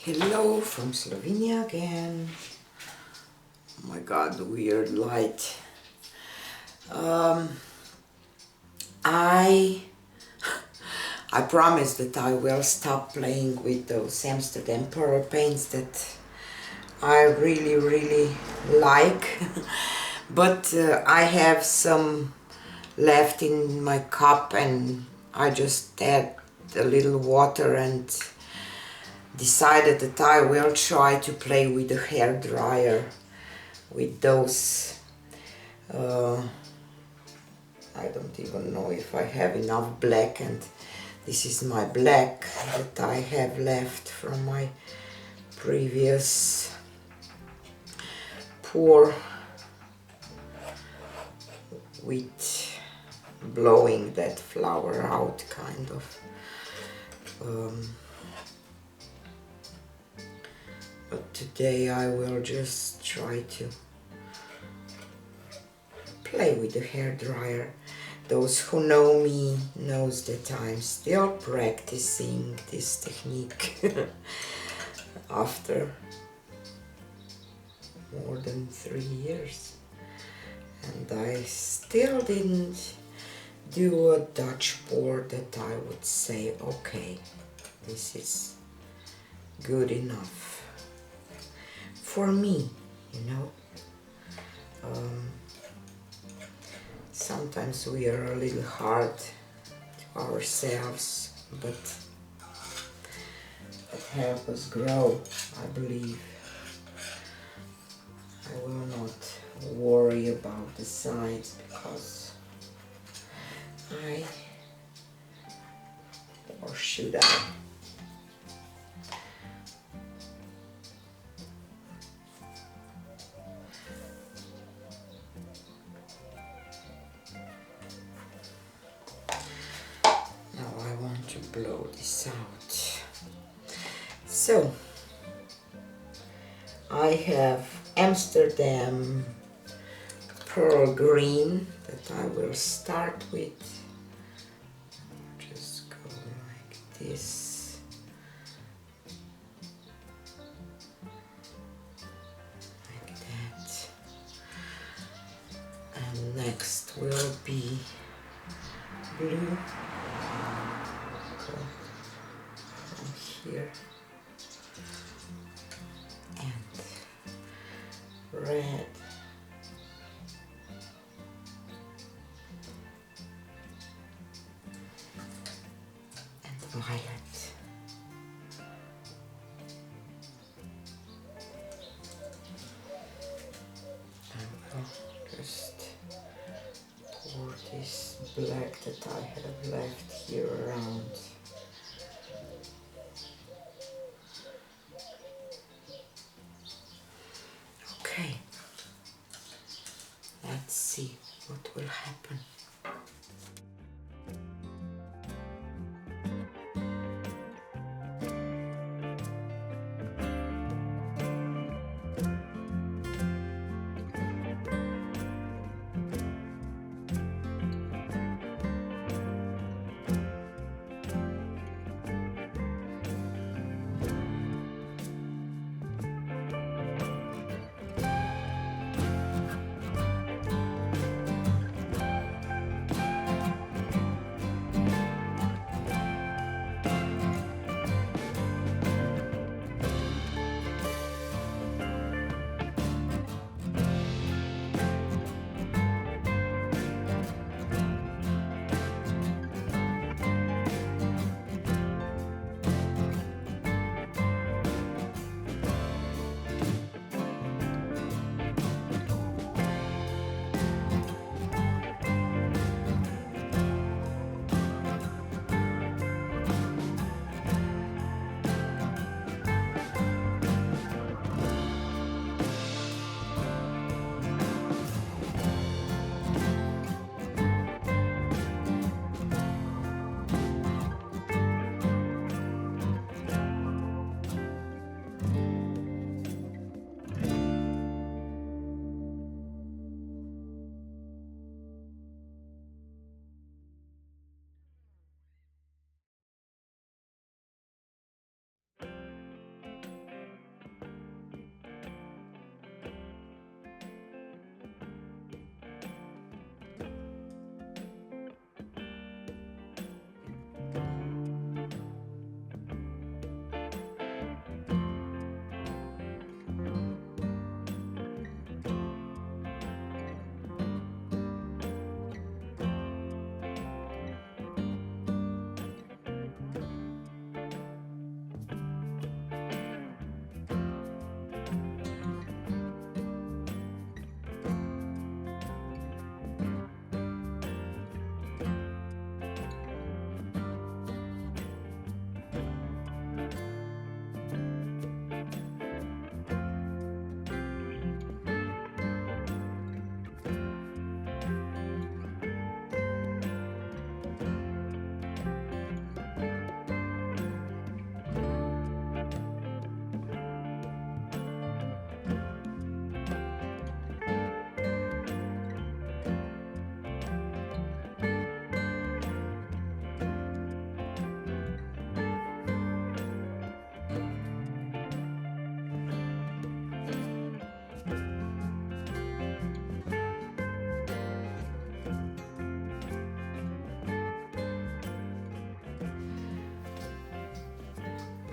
Hello from Slovenia again. Oh my god, weird light. I promise that I will stop playing with those Amsterdam Pearl paints that I really like. But I have some left in my cup and I just add a little water and decided that I will try to play with the hair dryer with those. I don't even know if I have enough black, and this is my black that I have left from my previous pour with blowing that flower out kind of. But today I will just try to play with the hair dryer. Those who know me knows that I'm still practicing this technique after more than 3 years, and I still didn't do a Dutch pour that I would say, okay, this is good enough for me, you know. Sometimes we are a little hard to ourselves, but it helps us grow, I believe. I will not worry about the sides because or should I? Blow this out. So I have Amsterdam Pearl Green that I will start with. Just go like this. Like that. And next will be blue. From here and red and violet. I will just pour this black that I have left here around. Okay, let's see what will happen.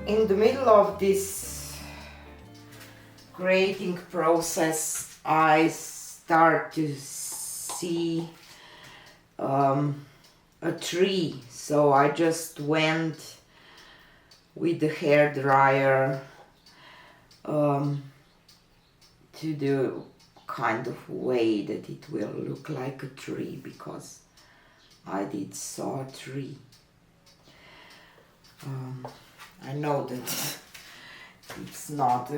In the middle of this creating process, I start to see a tree, so I just went with the hair dryer to the kind of way that it will look like a tree, because I did saw a tree. I know that it's not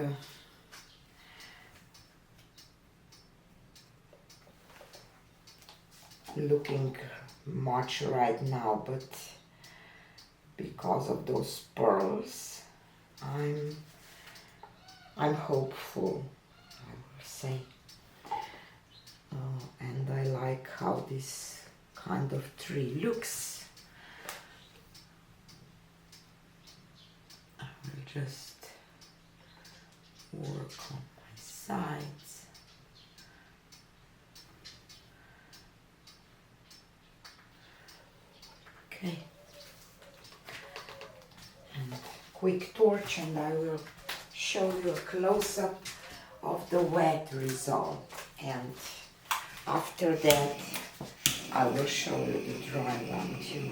looking much right now, but because of those pearls, I'm hopeful, I will say. And I like how this kind of tree looks. I will just work on my sides. Okay. And quick torch, and I will show you a close-up of the wet result, and after that I will show you the dry one too.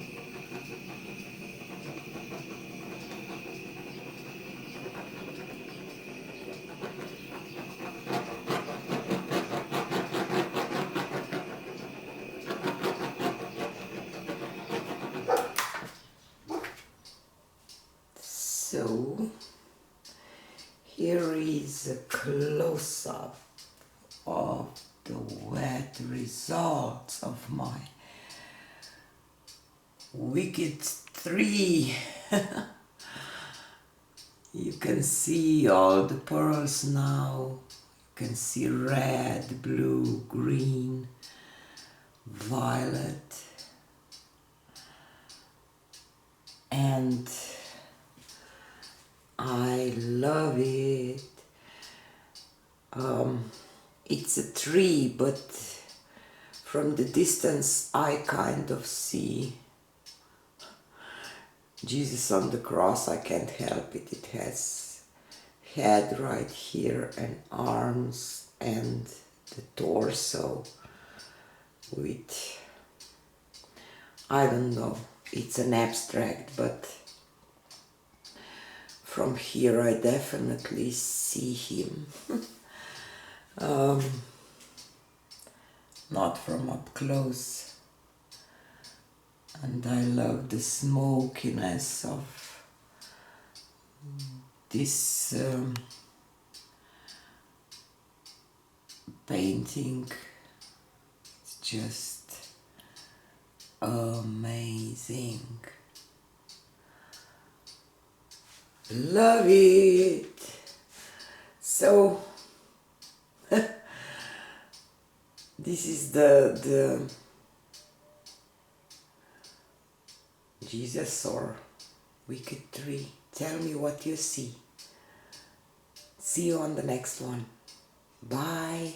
So here is a close-up of the wet results of my wicked tree. You can see all the pearls now. You can see red, blue, green, violet, and I love it. It's a tree, but from the distance I kind of see Jesus on the cross. I can't help it. It has head right here and arms and the torso with, I don't know, it's an abstract, but from here I definitely see him. Not from up close. And I love the smokiness of this painting. It's just amazing. Love it. So this is the Jesus or wicked tree. Tell me what you see. See you on the next one. Bye.